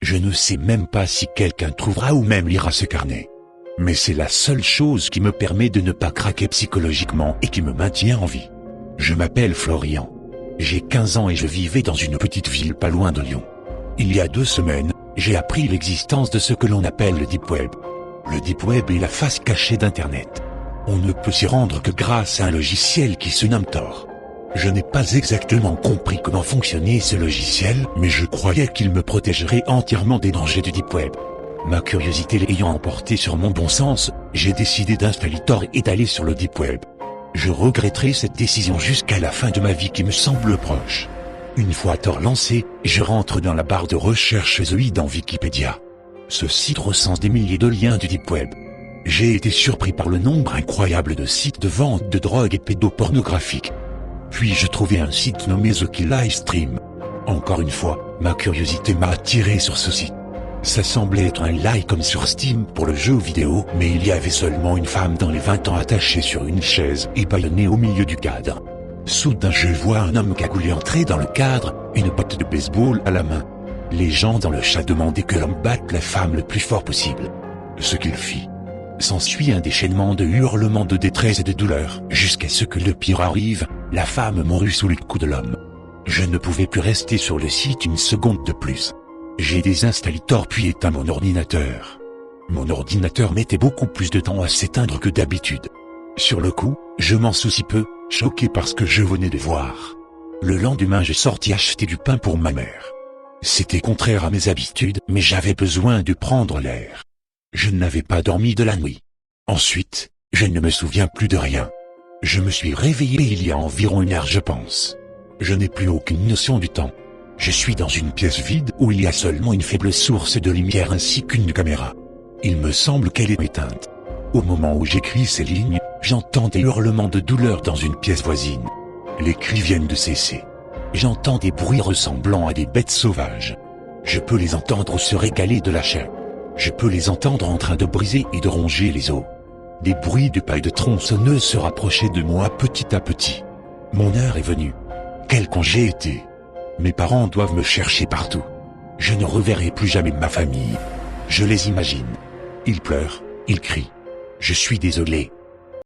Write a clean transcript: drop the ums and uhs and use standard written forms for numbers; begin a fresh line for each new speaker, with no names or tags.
Je ne sais même pas si quelqu'un trouvera ou même lira ce carnet. Mais c'est la seule chose qui me permet de ne pas craquer psychologiquement et qui me maintient en vie. Je m'appelle Florian. J'ai 15 ans et je vivais dans une petite ville pas loin de Lyon. Il y a 2 semaines, j'ai appris l'existence de ce que l'on appelle le Deep Web. Le Deep Web est la face cachée d'Internet. On ne peut s'y rendre que grâce à un logiciel qui se nomme Tor. Je n'ai pas exactement compris comment fonctionnait ce logiciel, mais je croyais qu'il me protégerait entièrement des dangers du Deep Web. Ma curiosité l'ayant emporté sur mon bon sens, j'ai décidé d'installer Tor et d'aller sur le Deep Web. Je regretterai cette décision jusqu'à la fin de ma vie qui me semble proche. Une fois Tor lancé, je rentre dans la barre de recherche ZOI dans Wikipédia. Ce site recense des milliers de liens du Deep Web. J'ai été surpris par le nombre incroyable de sites de vente de drogue et pédopornographiques. Puis je trouvais un site nommé The Kill Livestream. Encore une fois, ma curiosité m'a attiré sur ce site. Ça semblait être un like comme sur Steam pour le jeu vidéo, mais il y avait seulement une femme dans les 20 ans attachée sur une chaise et bâillonnée au milieu du cadre. Soudain je vois un homme cagoulé entrer dans le cadre, une batte de baseball à la main. Les gens dans le chat demandaient que l'homme batte la femme le plus fort possible. Ce qu'il fit. S'ensuit un déchaînement de hurlements de détresse et de douleur, jusqu'à ce que le pire arrive, la femme mourut sous les coups de l'homme. Je ne pouvais plus rester sur le site une seconde de plus. J'ai désinstallé Tor puis éteint mon ordinateur. Mon ordinateur mettait beaucoup plus de temps à s'éteindre que d'habitude. Sur le coup, je m'en soucie peu, choqué par ce que je venais de voir. Le lendemain je sortis acheter du pain pour ma mère. C'était contraire à mes habitudes, mais j'avais besoin de prendre l'air. Je n'avais pas dormi de la nuit. Ensuite, je ne me souviens plus de rien. Je me suis réveillé il y a environ 1 heure je pense. Je n'ai plus aucune notion du temps. Je suis dans une pièce vide où il y a seulement une faible source de lumière ainsi qu'une caméra. Il me semble qu'elle est éteinte. Au moment où j'écris ces lignes, j'entends des hurlements de douleur dans une pièce voisine. Les cris viennent de cesser. J'entends des bruits ressemblant à des bêtes sauvages. Je peux les entendre se régaler de la chair. Je peux les entendre en train de briser et de ronger les os. Des bruits de paille de tronçonneuse se rapprochaient de moi petit à petit. Mon heure est venue. Quel con j'ai été. Mes parents doivent me chercher partout. Je ne reverrai plus jamais ma famille. Je les imagine. Ils pleurent, ils crient. Je suis désolé,